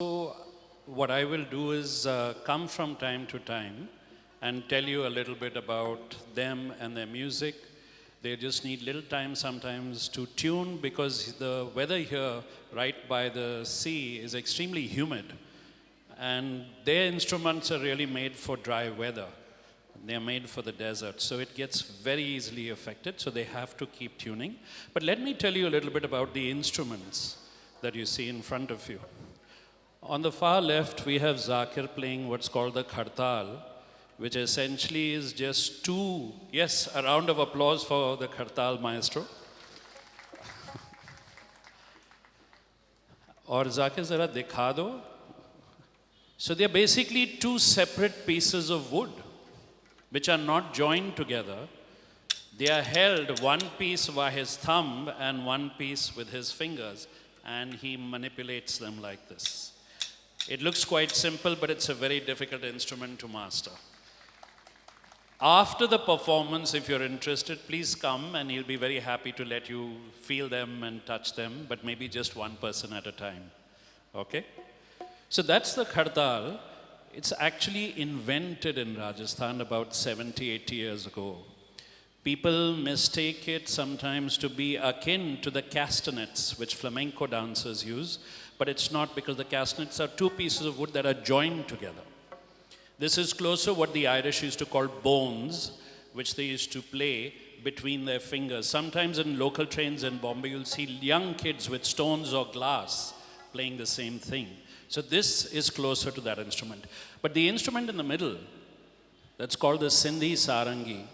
So what I will do is come from time to time and tell you a little bit about them and their music. They just need little time sometimes to tune because the weather here right by the sea is extremely humid, and their instruments are really made for dry weather. They are made for the desert, so it gets very easily affected, so they have to keep tuning. But let me tell you a little bit about the instruments that you see in front of you. On the far left, we have Jakir playing what's called the Khartal, which essentially is just two, yes, a round of applause for the Khartal maestro. Or Zakir zara dikha do. So they're basically two separate pieces of wood, which are not joined together. They are held one piece by his thumb and one piece with his fingers, and he manipulates them like this. It looks quite simple, but it's a very difficult instrument to master. After the performance, if you're interested, please come and he'll be very happy to let you feel them and touch them, but maybe just one person at a time. Okay? So that's the Khartal. It's actually invented in Rajasthan about 70, 80 years ago. People mistake it sometimes to be akin to the castanets, which flamenco dancers use, but it's not, because the castanets are two pieces of wood that are joined together. This is closer what the Irish used to call bones, which they used to play between their fingers. Sometimes in local trains in Bombay, you'll see young kids with stones or glass playing the same thing. So this is closer to that instrument. But the instrument in the middle, that's called the Sindhi sarangi,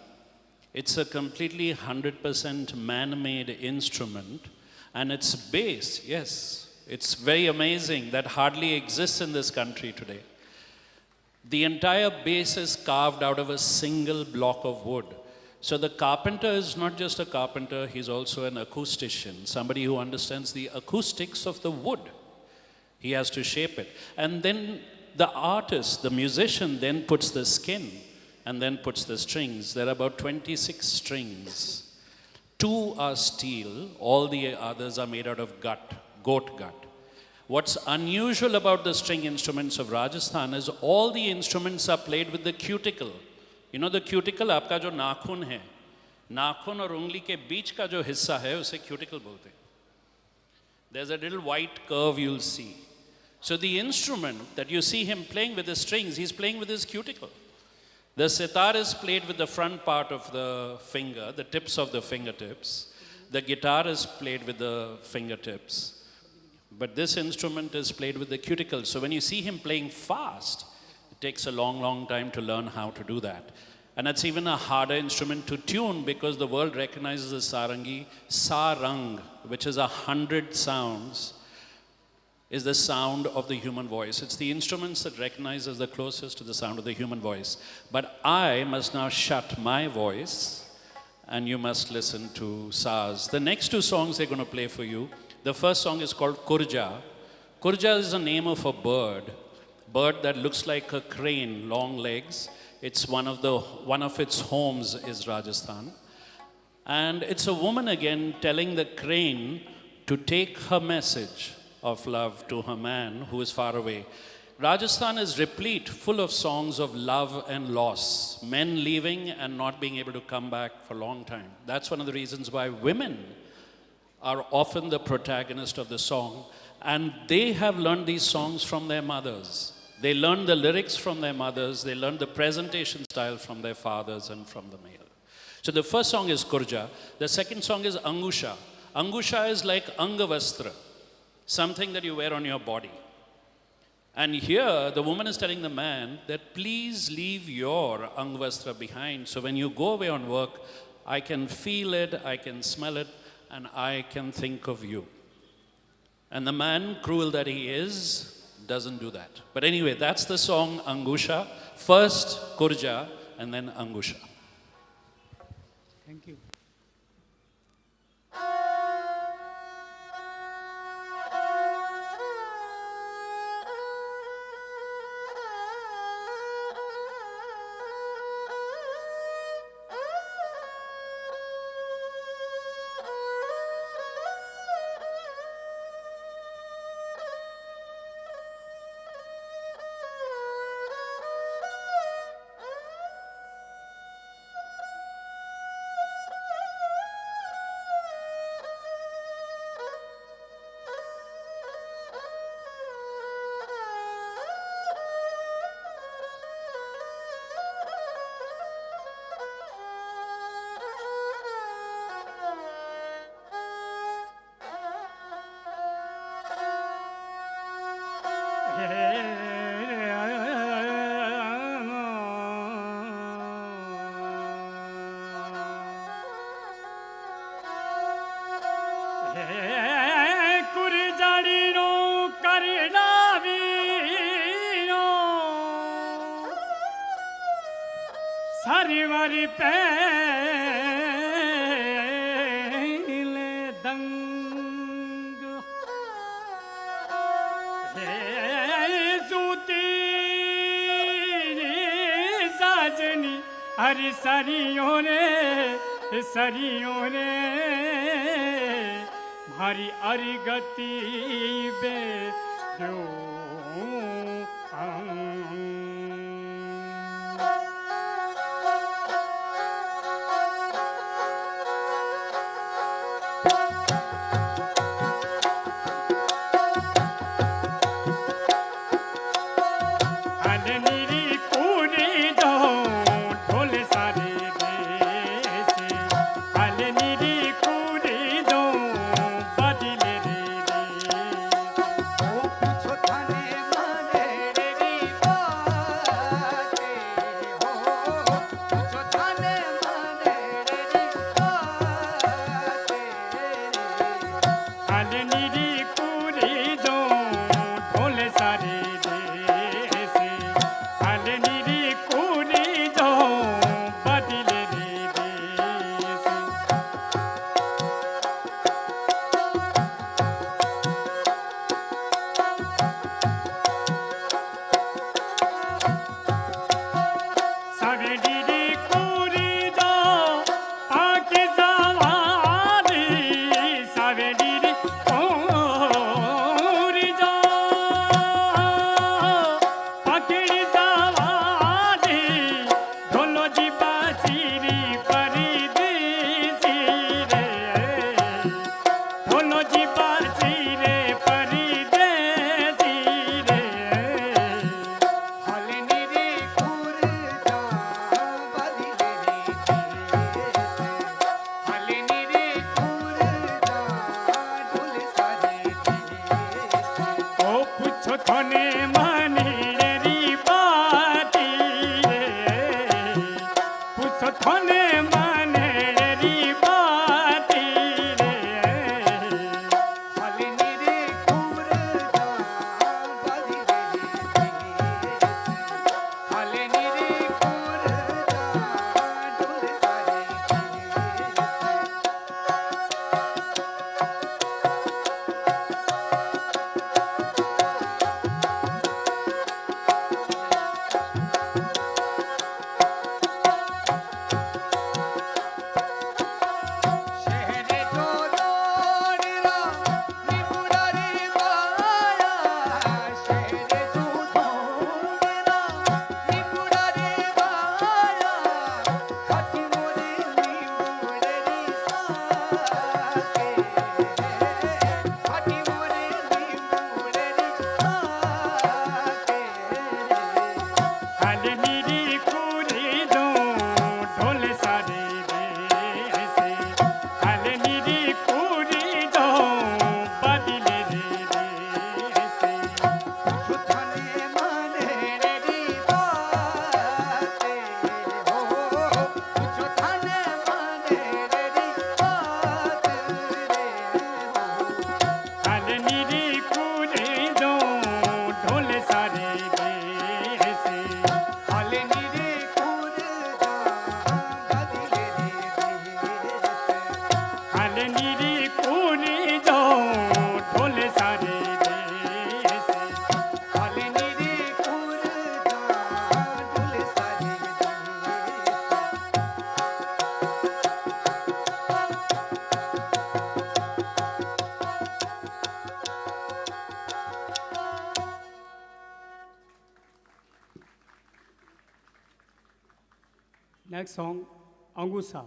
it's a completely 100% man-made instrument, and its bass, yes, it's very amazing, that hardly exists in this country today. The entire bass is carved out of a single block of wood. So the carpenter is not just a carpenter, he's also an acoustician, somebody who understands the acoustics of the wood. He has to shape it. And then the artist, the musician, then puts the skin and then puts the strings. There are about 26 strings. 2 are steel, all the others are made out of goat gut. What's unusual about the string instruments of Rajasthan is all the instruments are played with the cuticle. You know the cuticle, आपका जो नाखून है, नाखून और उंगली के बीच का जो हिस्सा है, उसे cuticle बोलते हैं. There's a little white curve you'll see. So the instrument that you see him playing with the strings, he's playing with his cuticle. The sitar is played with the front part of the finger, the tips of the fingertips. The guitar is played with the fingertips. But this instrument is played with the cuticle. So when you see him playing fast, it takes a long, long time to learn how to do that. And it's even a harder instrument to tune because the world recognizes the sarangi. Sarang, which is 100 sounds, is the sound of the human voice. It's the instruments that recognize as the closest to the sound of the human voice. But I must now shut my voice and you must listen to Saz. The next 2 songs they're going to play for you. The first song is called Kurja. Kurja is the name of a bird that looks like a crane, long legs. It's one of its homes is Rajasthan. And it's a woman again telling the crane to take her message of love to her man who is far away. Rajasthan is replete, full of songs of love and loss, men leaving and not being able to come back for a long time. That's one of the reasons why women are often the protagonist of the song, and they have learned these songs from their mothers. They learned the lyrics from their mothers, they learned the presentation style from their fathers and from the male. So the first song is Kurja. The second song is Angusha. Angusha is like Angavastra, something that you wear on your body. And here, the woman is telling the man that please leave your Angavastra behind. So when you go away on work, I can feel it, I can smell it, and I can think of you. And the man, cruel that he is, doesn't do that. But anyway, that's the song Angusha. First Kurja, and then Angusha. Thank you. सारी वारी पहले दंग सूती साजनी हरी सरियों रे भारी अरिगति बे दो Next song, Angusa.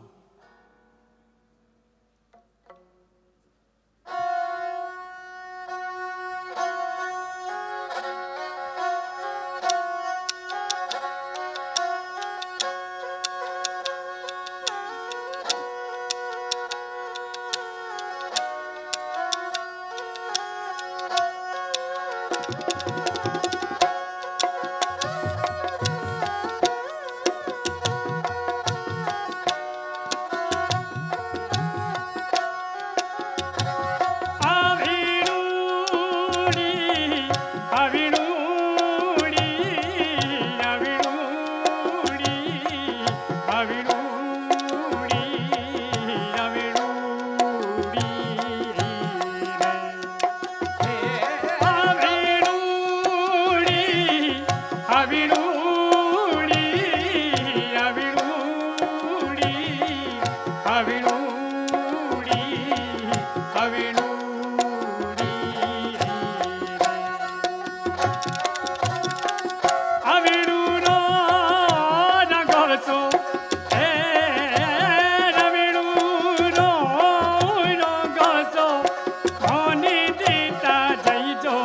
अविरूड़ी अविरूड़ी अविरूड़ी अविरूड़ी अविरूरो नगोसो ए रविरूरो नगोसो होने देता जई जो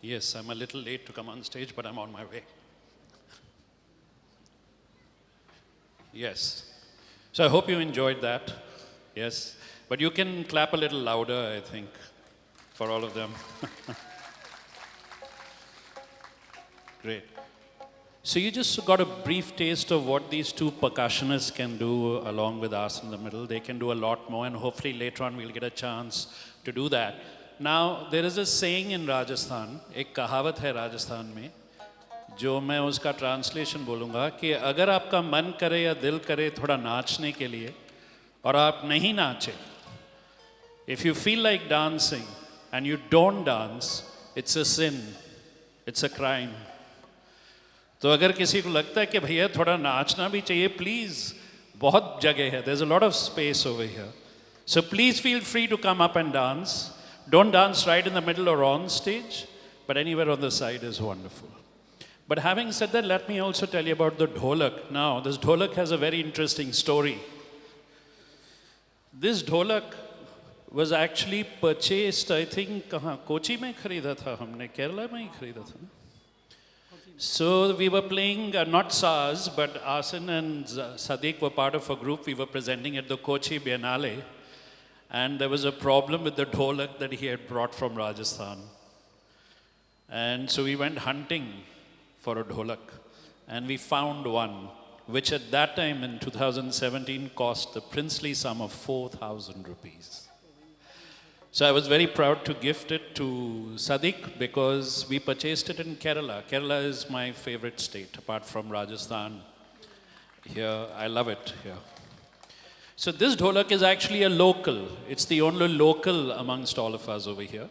Yes, I'm a little late to come on stage, but I'm on my way. Yes. So I hope you enjoyed that. Yes. But you can clap a little louder, I think, for all of them. Great. So you just got a brief taste of what these two percussionists can do along with us in the middle. They can do a lot more, and hopefully later on we'll get a chance to do that. Now, there is a saying in Rajasthan, एक कहावत है राजस्थान में, जो मैं उसका translation बोलूँगा कि अगर आपका मन करे या दिल करे थोड़ा नाचने के लिए और आप नहीं नाचे, if you feel like dancing and you don't dance, it's a sin, it's a crime. तो अगर किसी को लगता है कि भैया थोड़ा नाचना भी चाहिए, प्लीज़, बहुत जगह है, there's a lot of space over here. So please feel free to come up and dance. Don't dance right in the middle or on stage, but anywhere on the side is wonderful. But having said that, let me also tell you about the dholak. Now, this dholak has a very interesting story. This dholak was actually purchased, I think, Kochi में खरीदा था हमने, Kerala में ही खरीदा था. So we were playing, not SARS, but Asin and Sadiq were part of a group. We were presenting at the Kochi Biennale. And there was a problem with the dholak that he had brought from Rajasthan. And so we went hunting for a dholak. And we found one. which at that time in 2017 cost the princely sum of 4,000 rupees. So I was very proud to gift it to Sadiq because we purchased it in Kerala. Kerala is my favorite state, apart from Rajasthan. Here, I love it here. So this dholak is actually a local. It's the only local amongst all of us over here.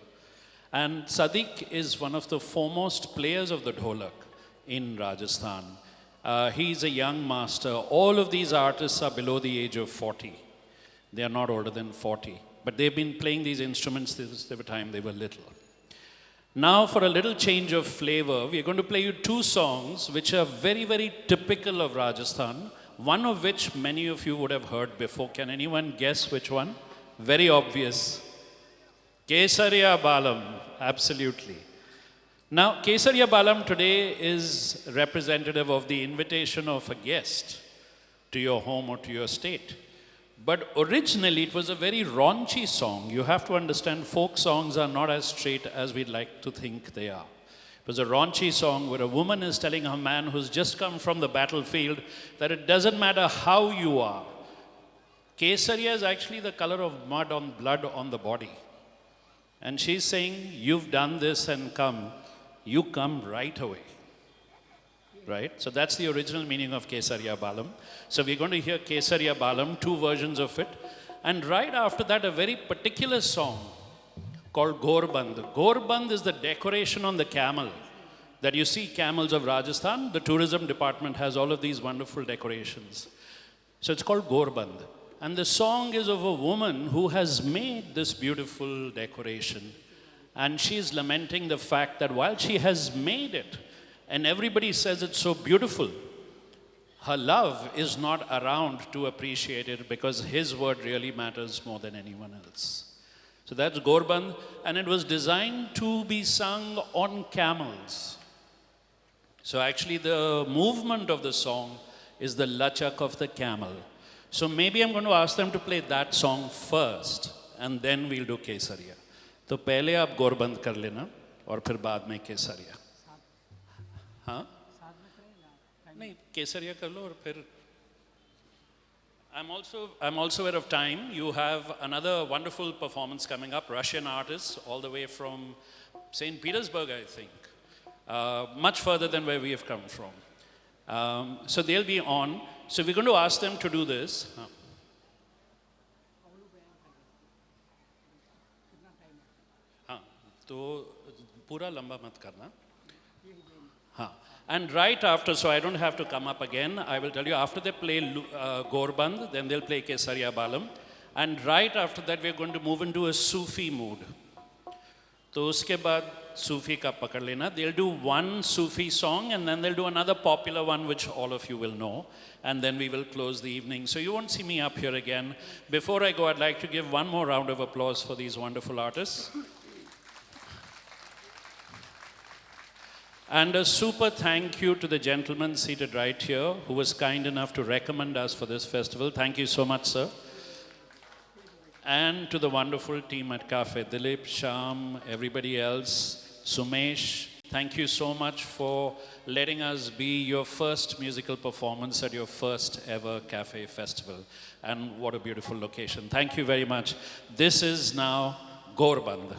And Sadiq is one of the foremost players of the dholak in Rajasthan. He's a young master. All of these artists are below the age of 40. They are not older than 40. But they've been playing these instruments since the time they were little. Now, for a little change of flavor, we're going to play you two songs which are very, very typical of Rajasthan, one of which many of you would have heard before. Can anyone guess which one? Very obvious. Kesariya Balam, absolutely. Now, Kesariya Balam today is representative of the invitation of a guest to your home or to your state. But originally, it was a very raunchy song. You have to understand, folk songs are not as straight as we'd like to think they are. It was a raunchy song where a woman is telling her man who's just come from the battlefield that it doesn't matter how you are. Kesariya is actually the color of mud on blood on the body. And she's saying, you've done this and come. You come right away. Right? So that's the original meaning of Kesariya Balam. So we're going to hear Kesariya Balam, two versions of it. And right after that, a very particular song called Gorband. Gorband is the decoration on the camel. That you see camels of Rajasthan, the tourism department has all of these wonderful decorations. So it's called Gorband. And the song is of a woman who has made this beautiful decoration. And she's lamenting the fact that while she has made it, and everybody says it's so beautiful, her love is not around to appreciate it because his word really matters more than anyone else. So that's Gorband, and it was designed to be sung on camels. So actually the movement of the song is the lachak of the camel. So maybe I'm going to ask them to play that song first, and then we'll do Kesariya. तो पहले आप गोरबंद कर लेना और फिर बाद में केसरिया. हाँ नहीं केसरिया कर लो और फिर I'm also aware of time. You have another wonderful performance coming up, Russian artists all the way from St. Petersburg, I think, much further than where we have come from. So they'll be on. So we're going to ask them to do this. तो पूरा लंबा मत करना. हाँ. And right after, so I don't have to come up again, I will tell you, after they play Gorband, then they'll play Kesariya Balam. And right after that, we're going to move into a Sufi mood. तो उसके बाद Sufi का पकड़ लेना. They'll do one Sufi song and then they'll do another popular one which all of you will know. And then we will close the evening. So you won't see me up here again. Before I go, I'd like to give one more round of applause for these wonderful artists. And a super thank you to the gentleman seated right here who was kind enough to recommend us for this festival. Thank you so much, sir. And to the wonderful team at KAFE, Dilip, Sham, everybody else, Sumesh, thank you so much for letting us be your first musical performance at your first ever KAFE festival. And what a beautiful location. Thank you very much. This is now Gorband.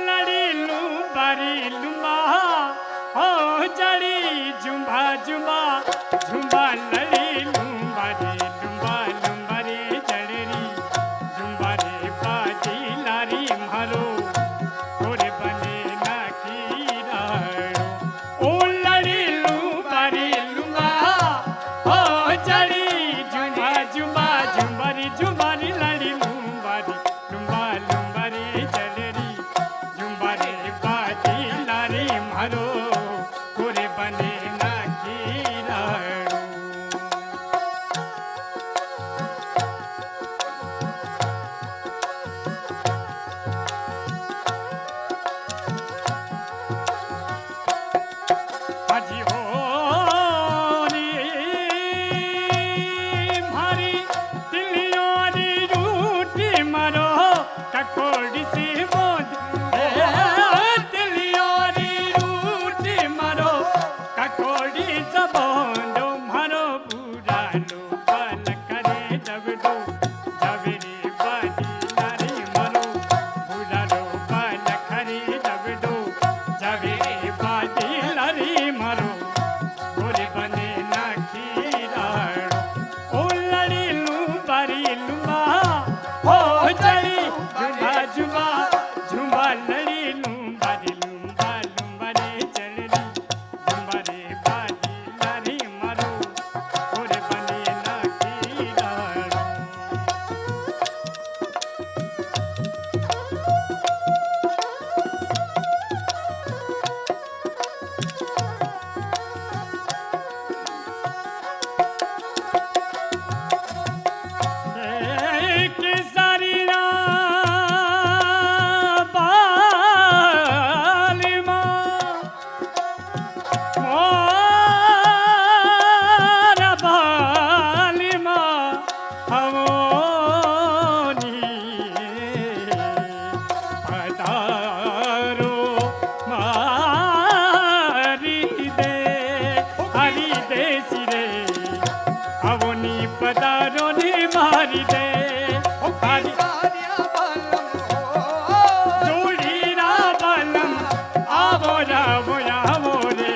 लड़ी लुम्बारी लुम्बा ओ जड़ी Zumba Zumba Zumba लड़ी लुम्बारी लुम्बा लुम्बारी जड़री Zumba रे बाजी लारी मारो थोड़े बने ना कीराड़ो ओ लड़ी लुम्बारी लुम्बा ओ जड़ी जुम्बा जुम्बा जुम्बारी जुम्बारी लड़ी लुम्बारी लुम्बा लुम्बारी जड़री जुम्बा रे बाजी लारी मारो थोड़े बने ना कीराड़ो हाजी हो री मारी दिलियों री रूटी मारो ककोड़ी सी बोंद दिलियों री रूटी मारो ककोड़ी जबोंदो मारो बुरा लो बाल करे दबडो जवेरी बाजी नारी मारो बुरा लो बाल करे दबडो जवेरी बाजी नारी मारो गोरे बने ना खीराड़ो ओ लड़ी लुम्बारी लुम्बा ओ जड़ी जुम्बा जुम्बा जुम्बा लड़ी लुम्बारी लुम्बा लुम्बारी चलरी जुम्बा रे बाजी लारी मारो गोरे बने ना खीराड़ो केसरिया बालिमा मोर बालिमा हवोनी पधारो मारी दे हरी दे सिरे अवनी पधारो ने मारी दे हरी जोड़ीरा बलम आवो रावो आवो रे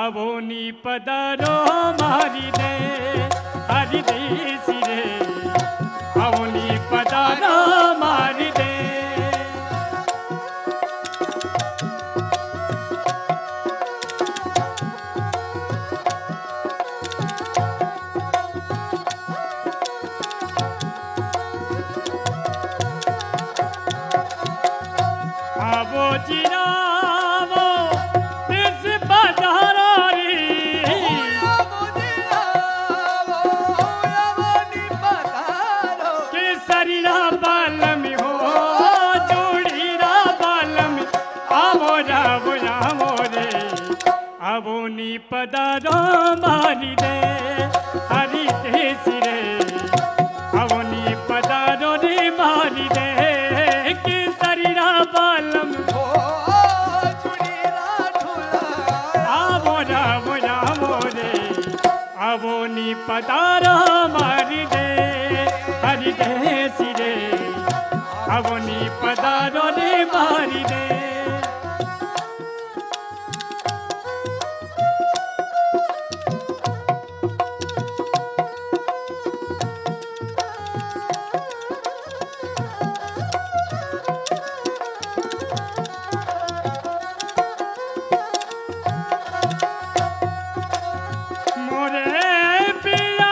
आवोनी पधारो मारी दे हरी दे सिरे आवोनी पधारो मारी दे आवो जिरावो दिस पधारी केसरिया बालमी हो जोड़ीरा बालमी आवो रावो आवो रे आवो नी पधारो मारी दे हरी दे सिरे आवो नी पधारो रे मारी दे केसरिया बालम आवो रावो आवो रे आवो नी पधारो मारी दे हरी दे सिरे आवो नी पधारो रे मारी दे मोरे पिया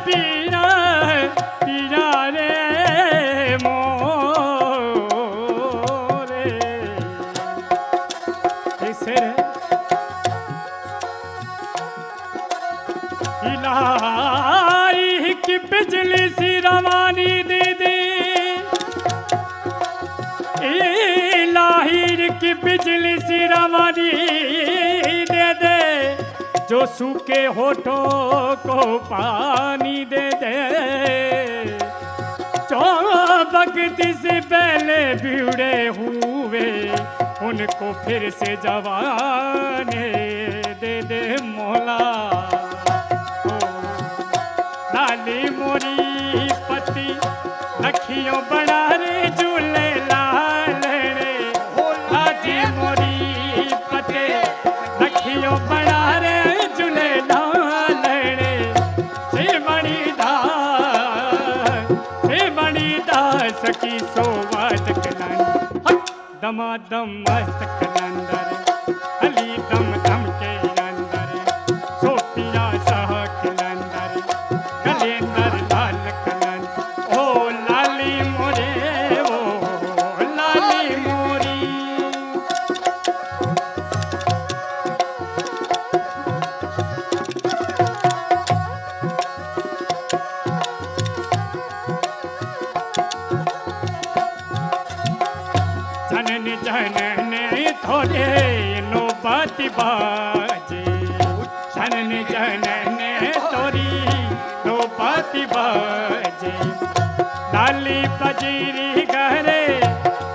पिया पिया रे मोरे कैसे रे इलाही की बिजली सी रवानी दीदी लाहिर की बिजली सी रवानी दे दे जो सूखे होठों को पानी दे दे जो भक्ति से पहले बिगड़े हुए उनको फिर से जवाने दे दे मौला लाली मोरी पति लखियों बना रे झूले लाल रे लाली मोरी पति लखियों बना रे झूले लाल रे बड़ी दास की सोवात कलन दमादम मस्त कलंदर अली दम दम के अंदर सोपिया सह कलंदर कलेंदर लाल कलन ओ लाली मोरे ओ लाली मोरी जनन जनन थोड़े नौबती बाजे जनन जनन तोरी नौबती बाजे लाली बजीरी घरे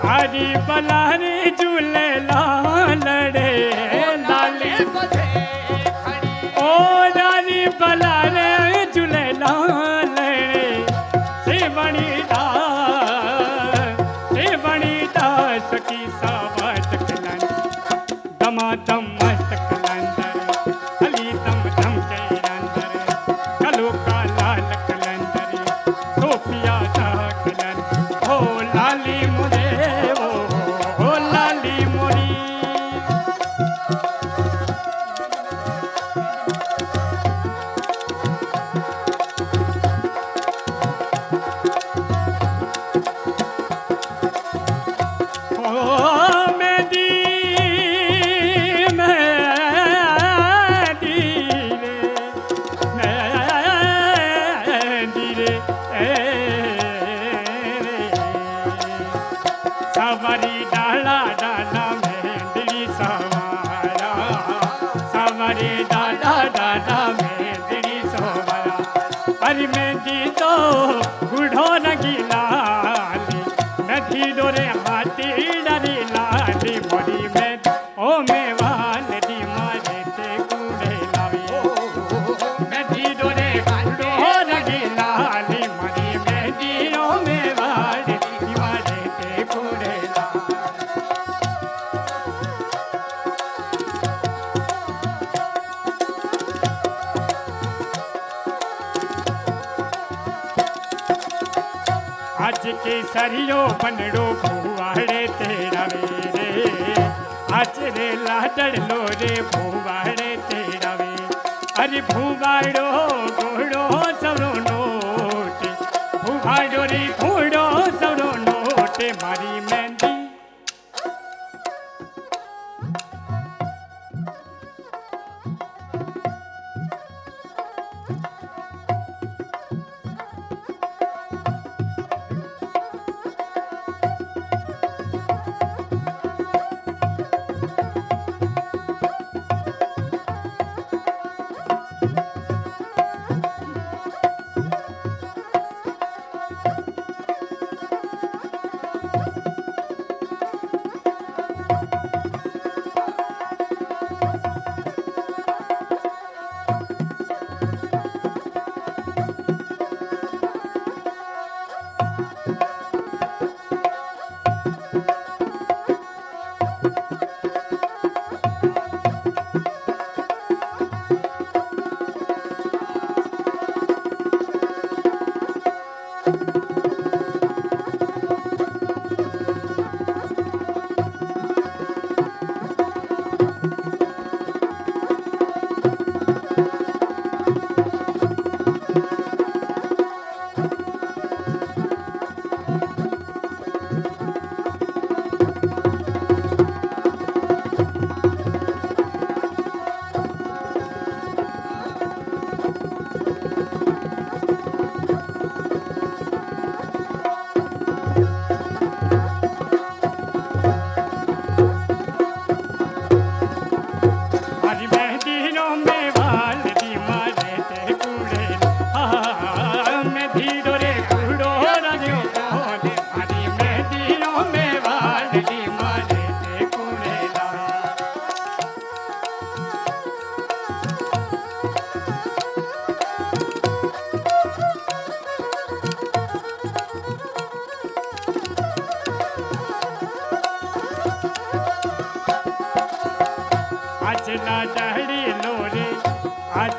हरी बलारी झूले लाल रे लाली ओ लाली बलारे झूले लाल रे सेवणी दास की सावत कलन दमादम मस्त कलंदर अली दम दम के अंदर कलो का लाल कलंदर सोपिया सा कलन ओ लाली मुरे ओ लाली मोरी सवारी डाला डाला मेंदड़ी सवारा सवारी डाला डाला मेंदड़ी सवारा अरे मेंदी तो गुढ़ो नगी लाली नदी डोरे हाथी डरी लाली मोरी में ओ मेवाल दी मारे ते गुड़े लावी नदी डोरे गुढ़ो नगी लाली मोरी में दी ओ मेवाल दी मारे ते गुड़े आज के सरियो बनड़ो भुवाड़े तेरा रे आज रे लाडड़ लो रे भुवाड़े तेरा वे अरे भुवाड़ो घोड़ो सवरो नोटे भुवाड़ो रे घोड़ो सवरो नोटे मारी मेहंदी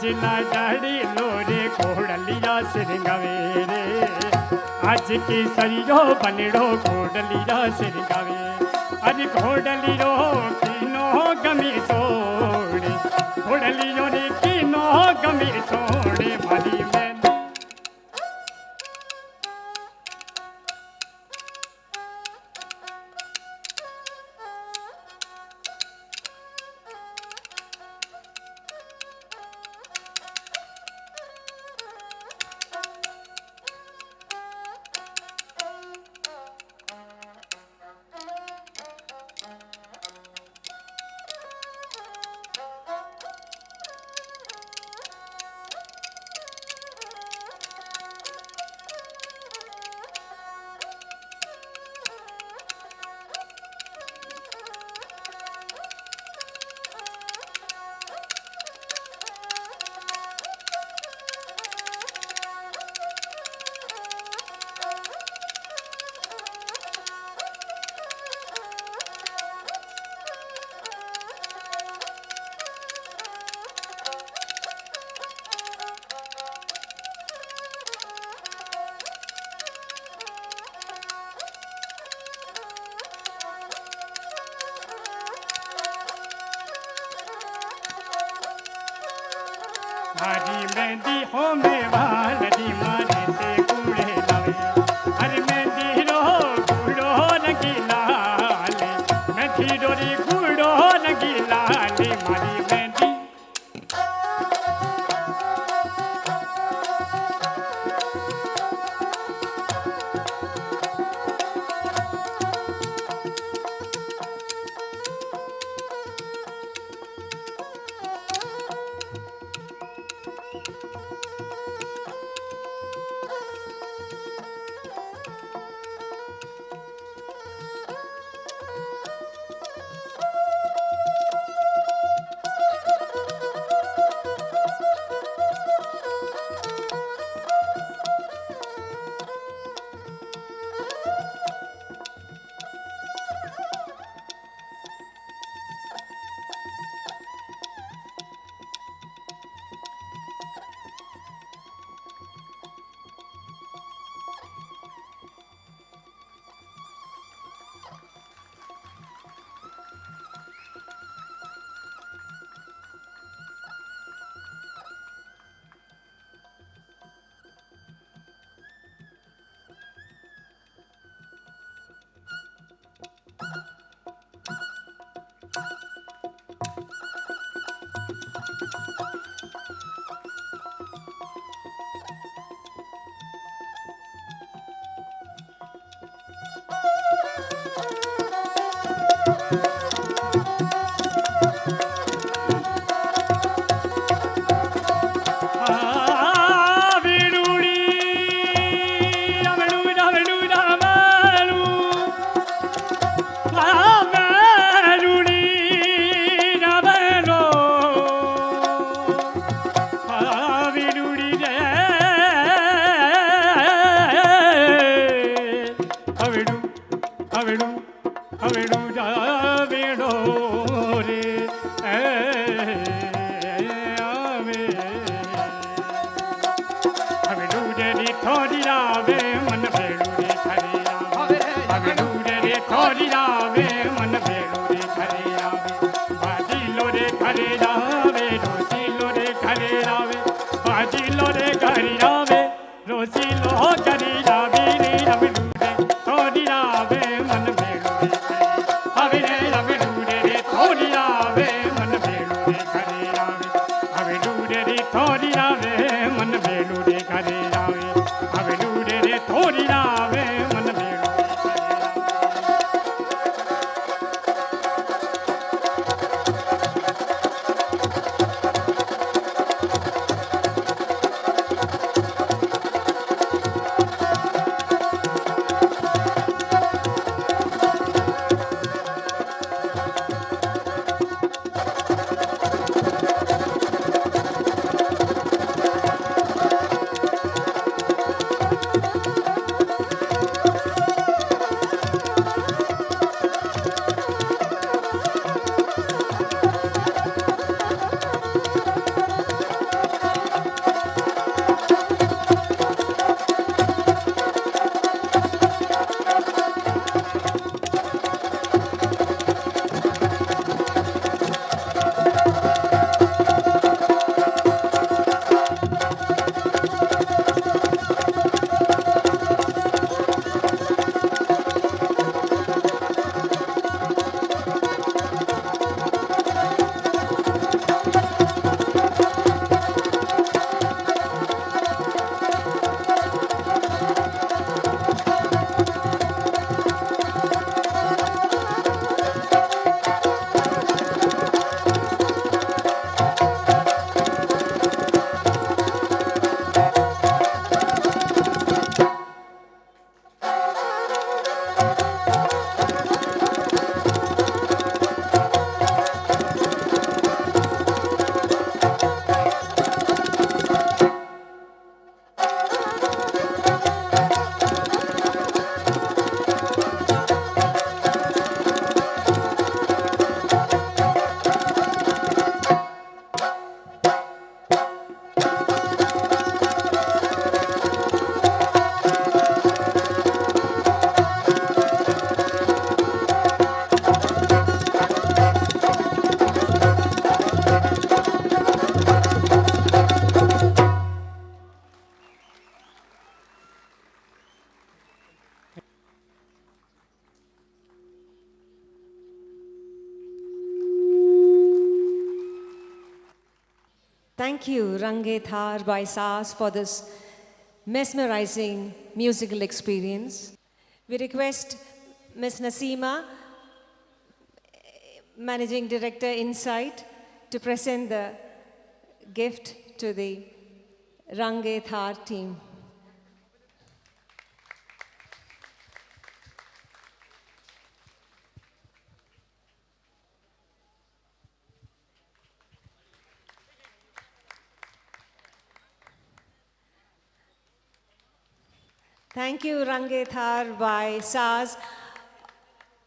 आज ना डाड़ी लोरे घोड़लिया सिरंगावे रे आज की सरियो बनड़ो घोड़लिया सिरंगावे अरे घोड़लियो किनो गमी सोड़े घोड़लियो रे किनो गमी सोड़े मारी में हरी मेहंदी हो में वाली मारे ते कूड़े लावे हरी मेहंदी रो कूड़ो रंगी लाले मेहंदी डोरी कूड़ो रंगी लाले मारी mehndi Thank you, RANG-E-THAR by SAS, for this mesmerizing musical experience. We request Ms. Nasima, Managing Director, Insight, to present the gift to the RANG-E-THAR team. Thank you, RANG-E-THAR by SAS.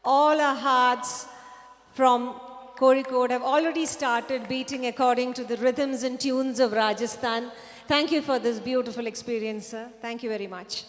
All our hearts from Kozhikode have already started beating according to the rhythms and tunes of Rajasthan. Thank you for this beautiful experience, sir. Thank you very much.